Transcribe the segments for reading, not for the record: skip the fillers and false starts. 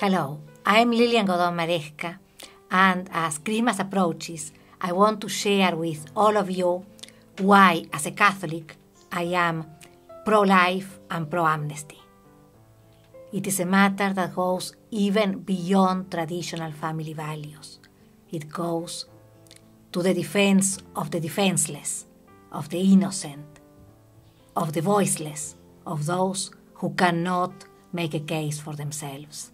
Hello, I'm Godone-Maresca, and as Christmas approaches, I want to share with all of you why, as a Catholic, I am pro-life and pro-amnesty. It is a matter that goes even beyond traditional family values. It goes to the defense of the defenseless, of the innocent, of the voiceless, of those who cannot make a case for themselves.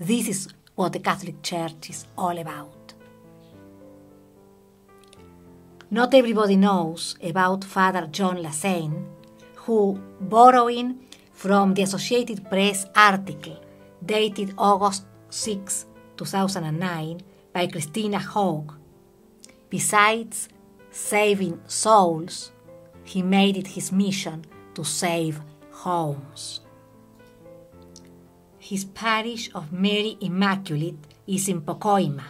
This is what the Catholic Church is all about. Not everybody knows about Father John Lassane, who, borrowing from the Associated Press article dated August 6, 2009 by Christina Hogg, besides saving souls, he made it his mission to save homes. His parish of Mary Immaculate is in Pocoima,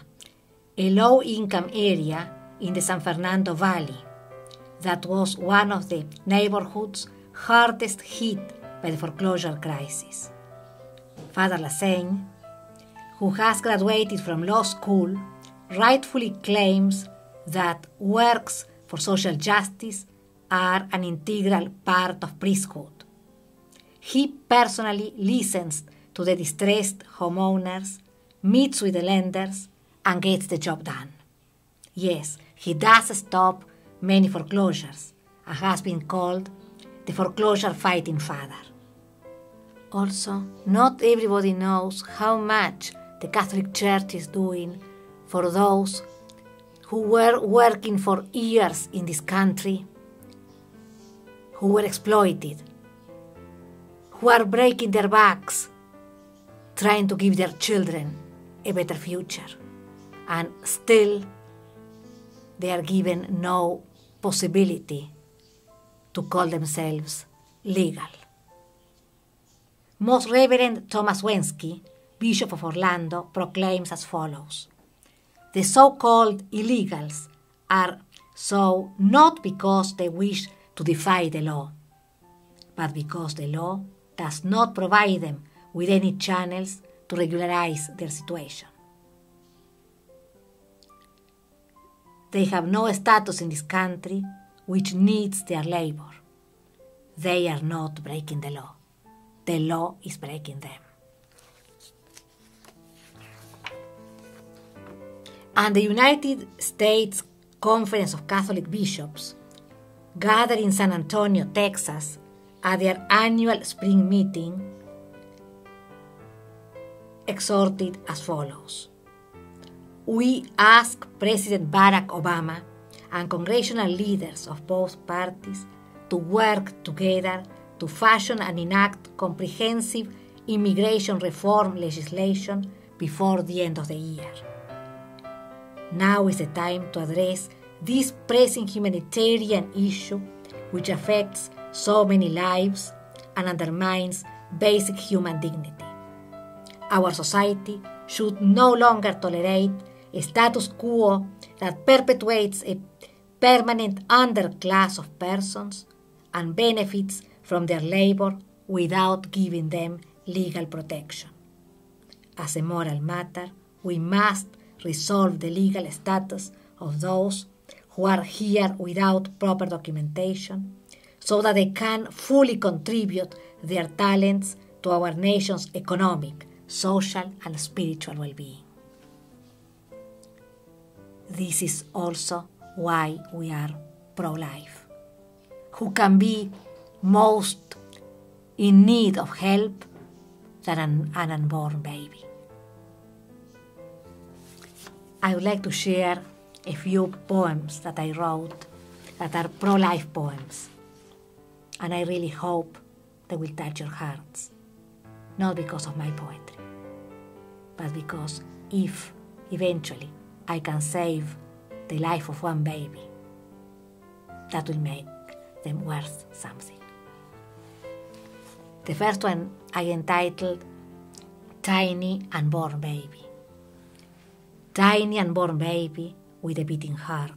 a low-income area in the San Fernando Valley that was one of the neighborhoods hardest hit by the foreclosure crisis. Father Lassane, who has graduated from law school, rightfully claims that works for social justice are an integral part of priesthood. He personally listens to the distressed homeowners, meets with the lenders, and gets the job done. Yes, he does stop many foreclosures and has been called the foreclosure fighting father. Also, not everybody knows how much the Catholic Church is doing for those who were working for years in this country, who were exploited, who are breaking their backs, trying to give their children a better future, and still they are given no possibility to call themselves legal. Most Reverend Thomas Wensky, Bishop of Orlando, proclaims as follows: the so-called illegals are so not because they wish to defy the law, but because the law does not provide them with any channels to regularize their situation. They have no status in this country which needs their labor. They are not breaking the law. The law is breaking them. And the United States Conference of Catholic Bishops, gathered in San Antonio, Texas, at their annual spring meeting, exhorted as follows: we ask President Barack Obama and congressional leaders of both parties to work together to fashion and enact comprehensive immigration reform legislation before the end of the year. Now is the time to address this pressing humanitarian issue which affects so many lives and undermines basic human dignity. Our society should no longer tolerate a status quo that perpetuates a permanent underclass of persons and benefits from their labor without giving them legal protection. As a moral matter, we must resolve the legal status of those who are here without proper documentation so that they can fully contribute their talents to our nation's economic, social, and spiritual well-being. This is also why we are pro-life. Who can be most in need of help than an unborn baby? I would like to share a few poems that I wrote that are pro-life poems, and I really hope they will touch your hearts, not because of my poetry, but because if eventually I can save the life of one baby, that will make them worth something. The first one I entitled Tiny Unborn Baby. Tiny unborn baby with a beating heart,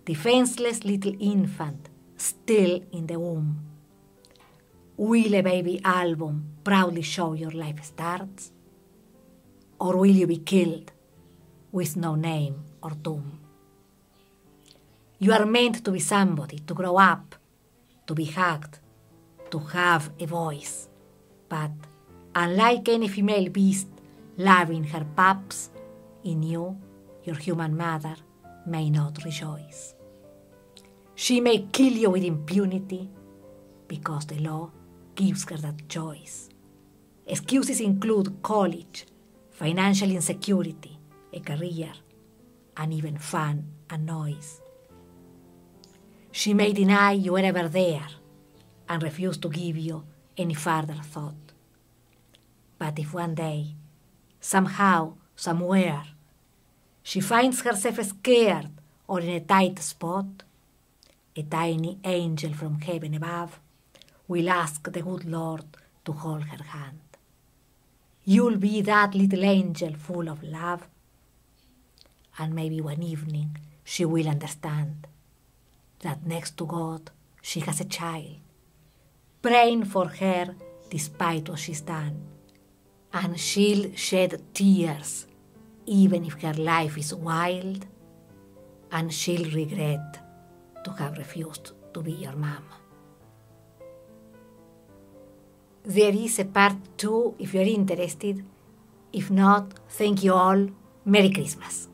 defenseless little infant still in the womb. Will a baby album proudly show your life starts? or will you be killed with no name or tomb? You are meant to be somebody, to grow up, to be hugged, to have a voice. But unlike any female beast loving her pups, in you, your human mother may not rejoice. She may kill you with impunity because the law gives her that choice. Excuses include college, financial insecurity, a career, and even fun and noise. She may deny you were ever there and refuse to give you any further thought. But if one day, somehow, somewhere, she finds herself scared or in a tight spot, a tiny angel from heaven above will ask the good Lord to hold her hand. You'll be that little angel full of love, and maybe one evening she will understand that next to God she has a child, praying for her despite what she's done, and she'll shed tears even if her life is wild, and she'll regret to have refused to be your mom. There is a part 2 if you're interested. If not, thank you all. Merry Christmas.